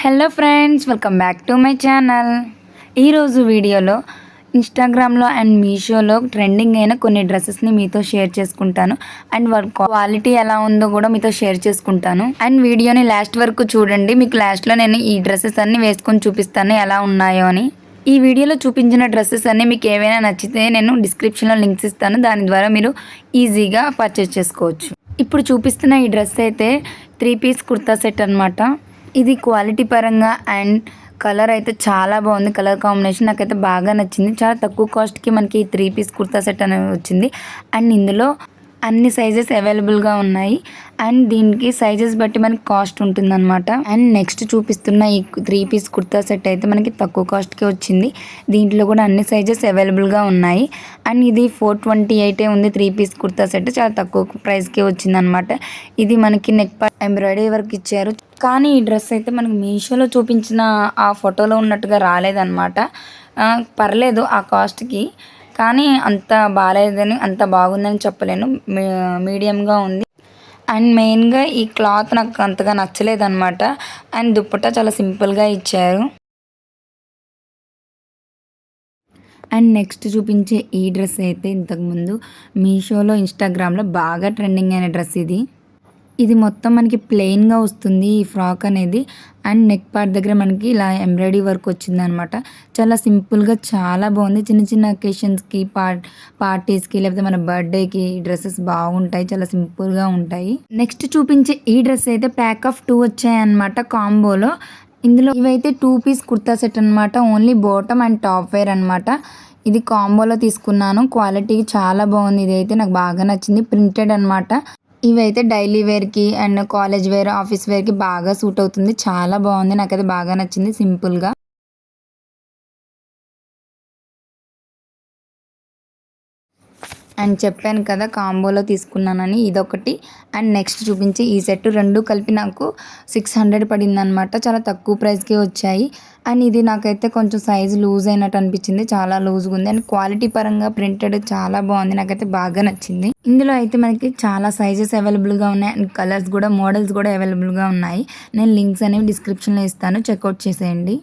Hello friends, welcome back to my channel. ఈరోజు వీడియోలో ఇన్స్టాగ్రామ్లో అండ్ మీషోలో ట్రెండింగ్ అయిన కొన్ని డ్రెస్సెస్ని మీతో షేర్ చేసుకుంటాను. అండ్ వాళ్ళ క్వాలిటీ ఎలా ఉందో కూడా మీతో షేర్ చేసుకుంటాను. అండ్ వీడియోని లాస్ట్ వరకు చూడండి. మీకు లాస్ట్లో నేను ఈ డ్రెస్సెస్ అన్ని వేసుకొని చూపిస్తాను ఎలా ఉన్నాయో అని. ఈ వీడియోలో చూపించిన డ్రెస్సెస్ అన్నీ మీకు ఏవైనా నచ్చితే నేను డిస్క్రిప్షన్లో లింక్స్ ఇస్తాను. దాని ద్వారా మీరు ఈజీగా పర్చేస్ చేసుకోవచ్చు. ఇప్పుడు చూపిస్తున్న ఈ డ్రెస్ అయితే 3 పీస్ కుర్తా సెట్ అనమాట. ఇది క్వాలిటీ పరంగా అండ్ కలర్ అయితే చాలా బాగుంది. కలర్ కాంబినేషన్ నాకైతే బాగా నచ్చింది. చాలా తక్కువ కాస్ట్కి మనకి 3 పీస్ కుర్తా సెట్ అనేది వచ్చింది. అండ్ ఇందులో అన్ని సైజెస్ అవైలబుల్గా ఉన్నాయి. అండ్ దీనికి సైజెస్ బట్టి మనకి కాస్ట్ ఉంటుందన్నమాట. అండ్ నెక్స్ట్ చూపిస్తున్న ఈ 3 పీస్ కుర్తా సెట్ అయితే మనకి తక్కువ కాస్ట్కే వచ్చింది. దీంట్లో కూడా అన్ని సైజెస్ అవైలబుల్గా ఉన్నాయి. అండ్ ఇది 428 ఉంది 3 పీస్ కుర్తా సెట్. చాలా తక్కువ ప్రైస్కే వచ్చిందనమాట. ఇది మనకి నెక్ ఎంబ్రాయిడరీ వర్క్ ఇచ్చారు. కానీ ఈ డ్రెస్ అయితే మనకి మీషోలో చూపించిన ఆ ఫోటోలో ఉన్నట్టుగా రాలేదన్నమాట. పర్లేదు ఆ కాస్ట్కి, కానీ అంత బాగాలేదని అంత బాగుందని చెప్పలేను. మీడియంగా ఉంది. అండ్ మెయిన్గా ఈ క్లాత్ నాకు అంతగా నచ్చలేదన్నమాట. అండ్ దుప్పట్టా చాలా సింపుల్గా ఇచ్చారు. అండ్ నెక్స్ట్ చూపించే ఈ డ్రెస్ అయితే ఇంతకుముందు మీషోలో ఇన్స్టాగ్రామ్లో బాగా ట్రెండింగ్ అయిన డ్రెస్ ఇది. ఇది మొత్తం మనకి ప్లెయిన్గా వస్తుంది ఈ ఫ్రాక్ అనేది. అండ్ నెక్ పార్ట్ దగ్గర మనకి ఇలా ఎంబ్రాయిడరీ వర్క్ వచ్చిందనమాట. చాలా సింపుల్గా చాలా బాగుంది. చిన్న చిన్న అకేషన్స్కి పార్టీస్కి లేకపోతే మన బర్త్డేకి డ్రెస్సెస్ బాగుంటాయి. చాలా సింపుల్గా ఉంటాయి. నెక్స్ట్ చూపించే ఈ డ్రెస్ అయితే ప్యాక్ ఆఫ్ 2 వచ్చాయన్నమాట కాంబోలో. ఇందులో ఇవైతే 2 పీస్ కుర్తా సెట్ అనమాట. Only bottom and top wear అనమాట. ఇది కాంబోలో తీసుకున్నాను. క్వాలిటీ చాలా బాగుంది. ఇదైతే నాకు బాగా నచ్చింది. ప్రింటెడ్ అనమాట. ఇవైతే డైలీ వేర్కి అండ్ కాలేజ్ వేర్, ఆఫీస్ వేర్కి బాగా సూట్ అవుతుంది. చాలా బాగుంది. నాకైతే బాగా నచ్చింది సింపుల్గా. అండ్ చెప్పాను కదా కాంబోలో తీసుకున్నానని, ఇదొకటి. అండ్ నెక్స్ట్ చూపించి ఈ సెట్ 2 కలిపి నాకు 600 పడిందనమాట. చాలా తక్కువ ప్రైస్కే వచ్చాయి. అండ్ ఇది నాకైతే కొంచెం సైజు లూజ్ అయినట్టు అనిపించింది. చాలా లూజ్గా ఉంది. అండ్ క్వాలిటీ పరంగా ప్రింటెడ్ చాలా బాగుంది. నాకైతే బాగా నచ్చింది. ఇందులో అయితే మనకి చాలా సైజెస్ అవైలబుల్గా ఉన్నాయి. అండ్ కలర్స్ కూడా, మోడల్స్ కూడా అవైలబుల్గా ఉన్నాయి. నేను లింక్స్ అనేవి డిస్క్రిప్షన్లో ఇస్తాను, చెక్అవుట్ చేసేయండి.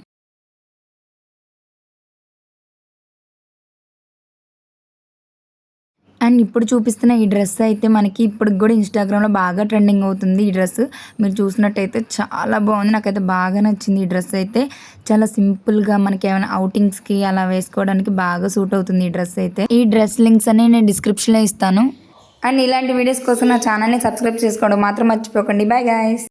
అండ్ ఇప్పుడు చూపిస్తున్న ఈ డ్రెస్ అయితే మనకి ఇప్పటికి కూడా ఇన్స్టాగ్రామ్లో బాగా ట్రెండింగ్ అవుతుంది. ఈ డ్రెస్ మీరు చూసినట్టయితే చాలా బాగుంది. నాకైతే బాగా నచ్చింది. ఈ డ్రెస్ అయితే చాలా సింపుల్గా మనకి ఏమైనా అవుటింగ్స్కి అలా వేసుకోవడానికి బాగా సూట్ అవుతుంది ఈ డ్రెస్ అయితే. ఈ డ్రెస్ లింక్స్ అన్ని నేను డిస్క్రిప్షన్లో ఇస్తాను. అండ్ ఇలాంటి వీడియోస్ కోసం నా ఛానల్ని సబ్స్క్రైబ్ చేసుకోవడం మాత్రం మర్చిపోకండి. Bye guys.